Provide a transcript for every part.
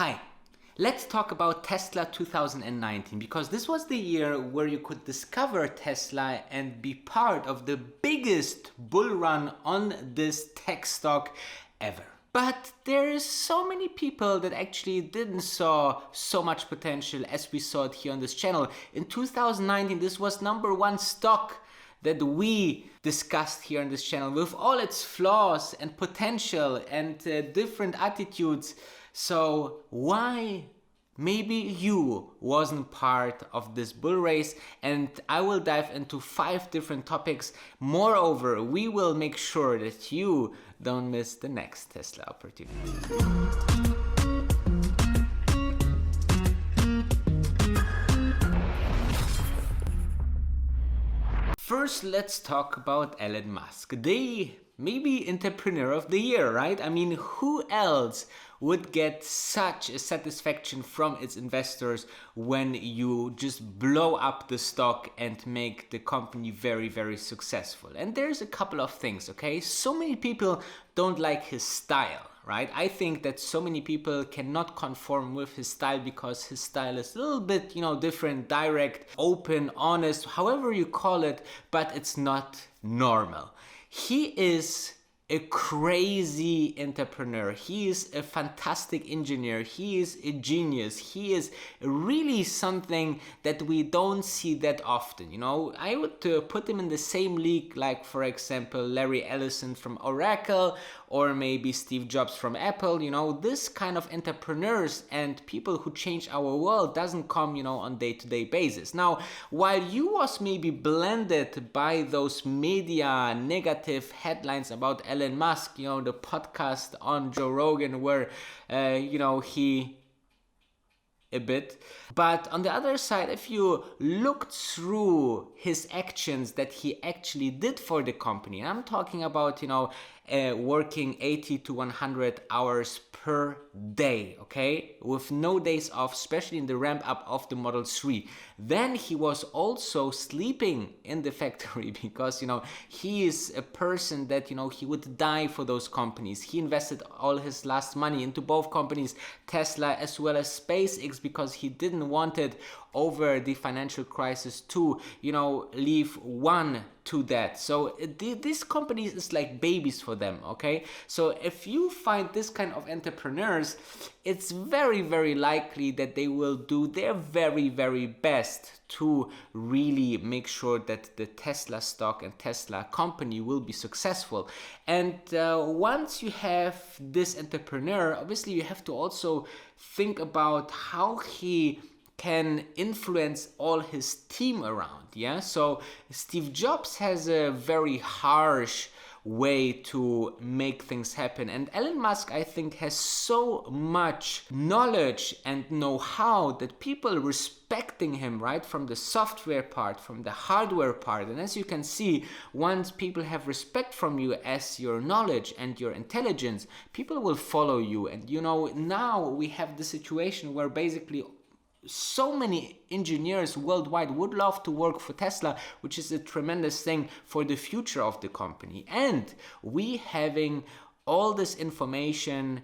Hi, let's talk about Tesla 2019 because this was the year where you could discover Tesla and be part of the biggest bull run on this tech stock ever. But there is so many people that actually didn't saw so much potential as we saw it here on this channel. In 2019, this was #1 stock that we discussed here on this channel with all its flaws and potential and different attitudes. So why maybe you wasn't part of this bull race? And I will dive into 5 different topics. Moreover, we will make sure that you don't miss the next Tesla opportunity. First, let's talk about Elon Musk. The maybe entrepreneur of the year, right? I mean, who else would get such a satisfaction from its investors when you just blow up the stock and make the company very, very successful? And there's a couple of things, okay? So many people don't like his style, right? I think that so many people cannot conform with his style because his style is a little bit, different, direct, open, honest, however you call it, but it's not normal. He is a crazy entrepreneur. He is a fantastic engineer. He is a genius. He is really something that we don't see that often. I would put him in the same league like, for example, Larry Ellison from Oracle or maybe Steve Jobs from Apple. This kind of entrepreneurs and people who change our world doesn't come, on day-to-day basis. Now, while you was maybe blended by those media negative headlines about Elon Musk, the podcast on Joe Rogan where, he a bit. But on the other side, if you look through his actions that he actually did for the company, I'm talking about, working 80 to 100 hours per day, okay? With no days off, especially in the ramp up of the Model 3. Then he was also sleeping in the factory because, he is a person that, he would die for those companies. He invested all his last money into both companies, Tesla as well as SpaceX, because he didn't want it over the financial crisis to, leave one to that. So these companies is like babies for them, okay? So if you find this kind of entrepreneurs, it's very, very likely that they will do their very, very best to really make sure that the Tesla stock and Tesla company will be successful. And once you have this entrepreneur, obviously you have to also think about how he can influence all his team around, yeah? So Steve Jobs has a very harsh way to make things happen. And Elon Musk, I think, has so much knowledge and know-how that people respecting him, right? From the software part, from the hardware part. And as you can see, once people have respect from you as your knowledge and your intelligence, people will follow you. And now we have the situation where basically so many engineers worldwide would love to work for Tesla, which is a tremendous thing for the future of the company. And we having all this information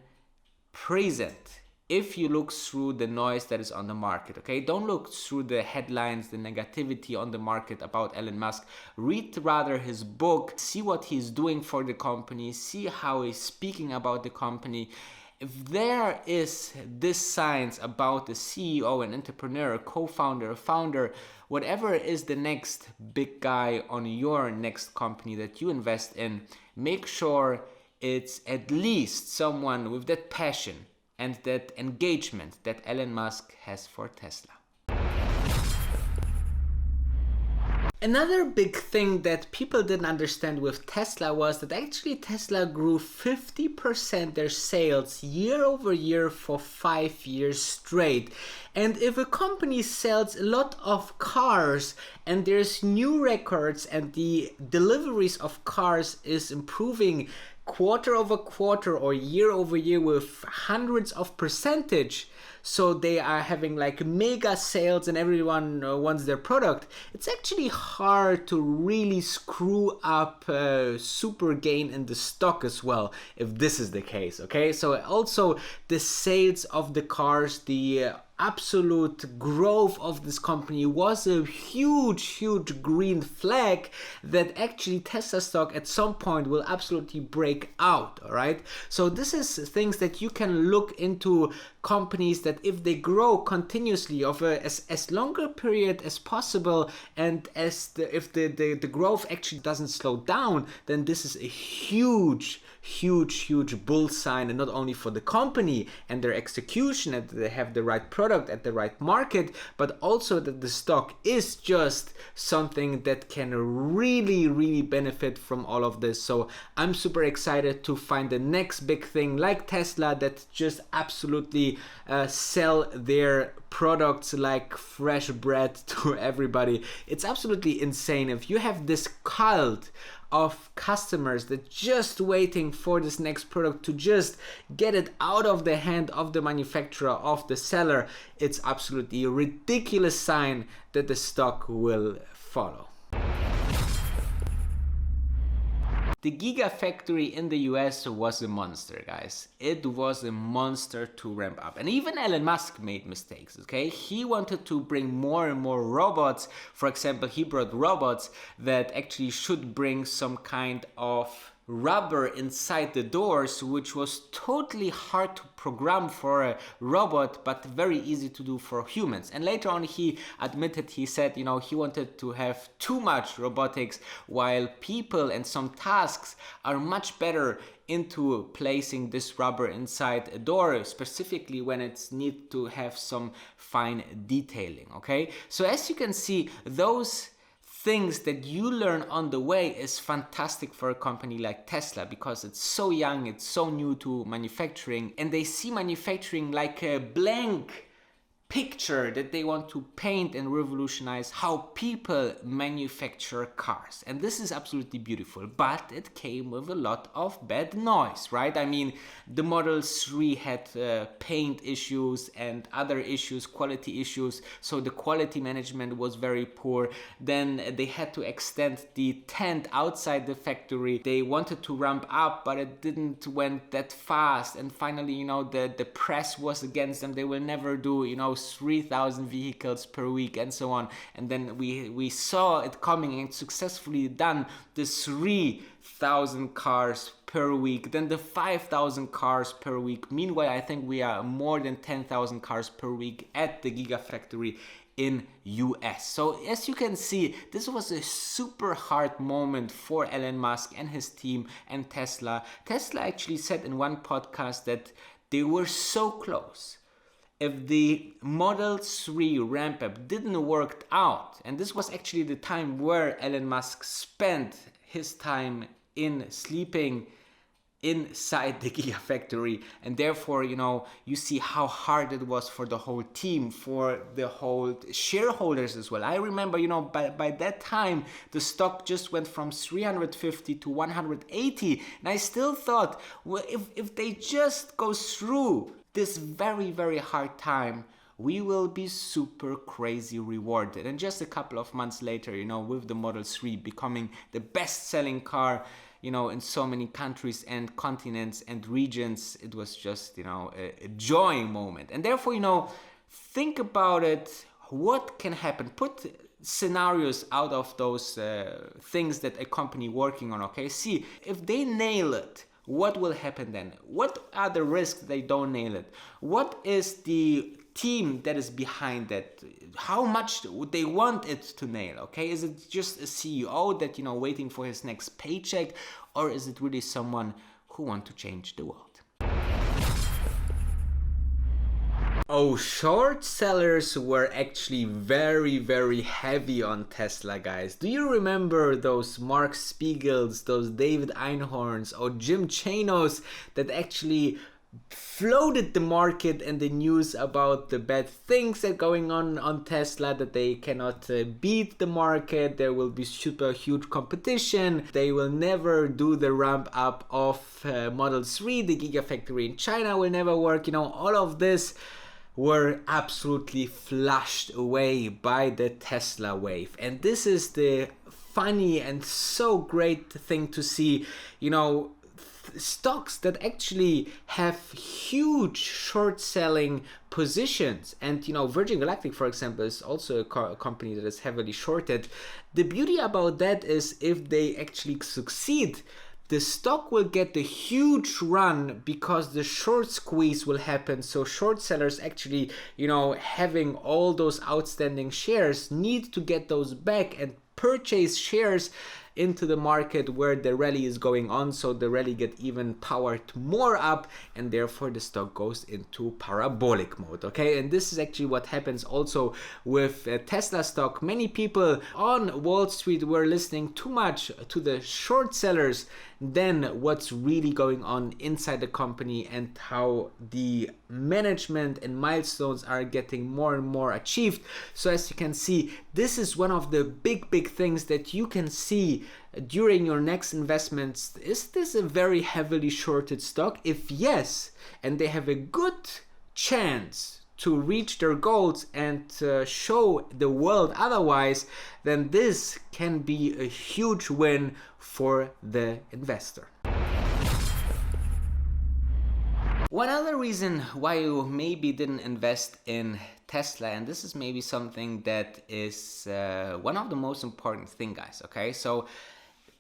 present if you look through the noise that is on the market, okay? Don't look through the headlines, the negativity on the market about Elon Musk. Read rather his book, see what he's doing for the company, see how he's speaking about the company. If there is this science about the CEO, an entrepreneur, co-founder, founder, whatever is the next big guy on your next company that you invest in, make sure it's at least someone with that passion and that engagement that Elon Musk has for Tesla. Another big thing that people didn't understand with Tesla was that actually Tesla grew 50% their sales year over year for 5 years straight. And if a company sells a lot of cars and there's new records and the deliveries of cars is improving quarter over quarter or year over year with hundreds of percentage, so they are having like mega sales and everyone wants their product, it's actually hard to really screw up super gain in the stock as well if this is the case. Okay, so also the sales of the cars, the absolute growth of this company was a huge green flag that actually Tesla stock at some point will absolutely break out. All right, so this is things that you can look into companies that if they grow continuously over as longer period as possible, and if the growth actually doesn't slow down, then this is a huge bull sign, and not only for the company and their execution and they have the right product at the right market, but also that the stock is just something that can really benefit from all of this. So I'm super excited to find the next big thing like Tesla that just absolutely sell their products like fresh bread to everybody. It's absolutely insane. If you have this cult of customers that just waiting for this next product to just get it out of the hand of the manufacturer, of the seller, it's absolutely a ridiculous sign that the stock will follow. The Gigafactory in the US was a monster, guys. It was a monster to ramp up. And even Elon Musk made mistakes, okay? He wanted to bring more and more robots. For example, he brought robots that actually should bring some kind of rubber inside the doors, which was totally hard to program for a robot, but very easy to do for humans. And later on he admitted, he said, he wanted to have too much robotics, while people and some tasks are much better into placing this rubber inside a door, specifically when it's need to have some fine detailing. Okay, so as you can see, those things that you learn on the way is fantastic for a company like Tesla, because it's so young, it's so new to manufacturing, and they see manufacturing like a blank picture that they want to paint and revolutionize how people manufacture cars. And this is absolutely beautiful, but it came with a lot of bad noise, right? I mean, the Model 3 had paint issues and other issues, quality issues, so the quality management was very poor. Then they had to extend the tent outside the factory. They wanted to ramp up, but it didn't went that fast, and finally, the press was against them. They will never do, 3,000 vehicles per week and so on. And then we saw it coming and successfully done the 3,000 cars per week, then the 5,000 cars per week. Meanwhile, I think we are more than 10,000 cars per week at the Gigafactory in US. So as you can see, this was a super hard moment for Elon Musk and his team and Tesla. Tesla actually said in one podcast that they were so close. If the Model 3 ramp up didn't work out, and this was actually the time where Elon Musk spent his time in sleeping inside the Gigafactory, and therefore, you see how hard it was for the whole team, for the whole shareholders as well. I remember, by that time, the stock just went from 350 to 180, and I still thought, well, if they just go through this very hard time, we will be super crazy rewarded. And just a couple of months later, with the Model 3 becoming the best-selling car, in so many countries and continents and regions, it was just, a joy moment. And therefore, think about it, what can happen? Put scenarios out of those things that a company working on, okay? See, if they nail it, what will happen then? What are the risks they don't nail it? What is the team that is behind that? How much would they want it to nail? Okay, is it just a CEO that waiting for his next paycheck, or is it really someone who wants to change the world? Oh, short sellers were actually very heavy on Tesla, guys. Do you remember those Mark Spiegels, those David Einhorns or Jim Chanos that actually flooded the market and the news about the bad things that are going on Tesla, that they cannot beat the market, there will be super huge competition, they will never do the ramp up of Model 3, the Gigafactory in China will never work, all of this were absolutely flushed away by the Tesla wave. And this is the funny and so great thing to see, stocks that actually have huge short selling positions. And Virgin Galactic, for example, is also a company that is heavily shorted. The beauty about that is if they actually succeed, the stock will get a huge run because the short squeeze will happen. So short sellers actually, having all those outstanding shares, need to get those back and purchase shares into the market where the rally is going on, so the rally get even powered more up, and therefore the stock goes into parabolic mode. Okay, and this is actually what happens also with Tesla stock. Many people on Wall Street were listening too much to the short sellers than what's really going on inside the company and how the management and milestones are getting more and more achieved. So as you can see, this is one of the big things that you can see during your next investments. Is this a very heavily shorted stock? If yes, and they have a good chance to reach their goals and show the world otherwise, then this can be a huge win for the investor. One other reason why you maybe didn't invest in Tesla, and this is maybe something that is one of the most important thing, guys, okay? So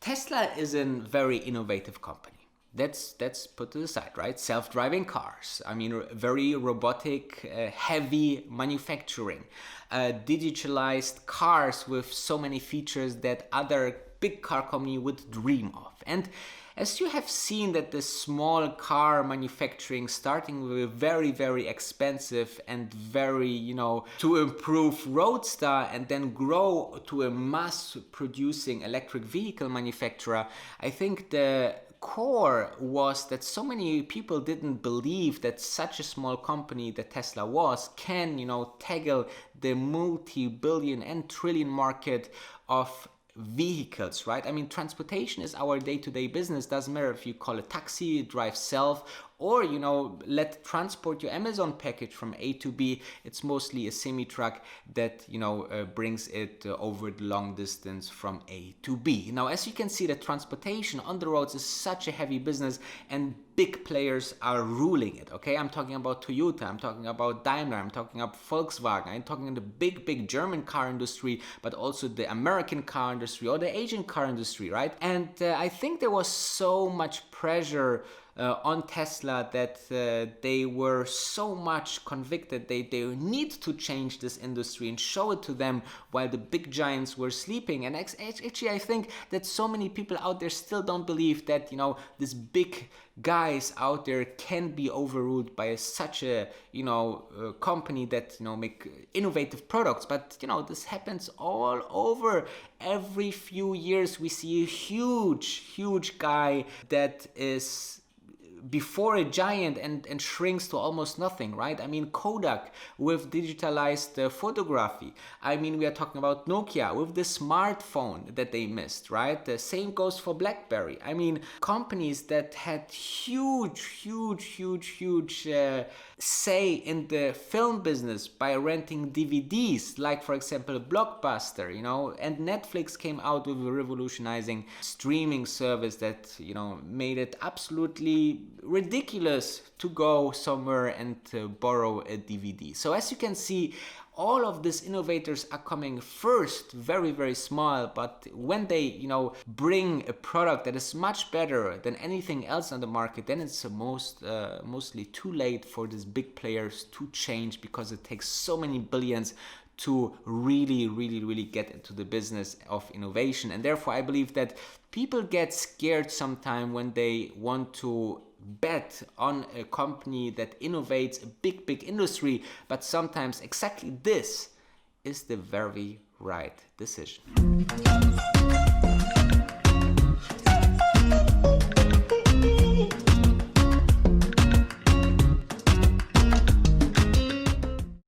Tesla is a very innovative company. That's put to the side, right? Self-driving cars. I mean, very robotic, heavy manufacturing. Digitalized cars with so many features that other big car company would dream of. And as you have seen that the small car manufacturing, starting with very expensive and very, to improve Roadster and then grow to a mass producing electric vehicle manufacturer, I think the core was that so many people didn't believe that such a small company that Tesla was can, tackle the multi-billion and trillion market of vehicles, right? I mean, transportation is our day-to-day business. Doesn't matter if you call it taxi, drive self, or let transport your Amazon package from A to B. It's mostly a semi-truck that brings it over the long distance from A to B. Now, as you can see, the transportation on the roads is such a heavy business, and big players are ruling it. Okay, I'm talking about Toyota, I'm talking about Daimler, I'm talking about Volkswagen, I'm talking the big German car industry, but also the American car industry or the Asian car industry, right? And I think there was so much pressure on Tesla that they were so much convicted they need to change this industry and show it to them while the big giants were sleeping. And actually I think that so many people out there still don't believe that these big guys out there can be overruled by such a company that make innovative products. But this happens all over. Every few years we see a huge guy that is before a giant and shrinks to almost nothing, right? I mean, Kodak with digitalized photography. I mean, we are talking about Nokia with the smartphone that they missed, right? The same goes for BlackBerry. I mean, companies that had huge say in the film business by renting DVDs, like for example Blockbuster, and Netflix came out with a revolutionizing streaming service that made it absolutely ridiculous to go somewhere and borrow a DVD. So as you can see, all of these innovators are coming first very small, but when they bring a product that is much better than anything else on the market, then it's mostly too late for these big players to change, because it takes so many billions to really get into the business of innovation. And therefore I believe that people get scared sometimes when they want to bet on a company that innovates a big industry, but sometimes exactly this is the very right decision.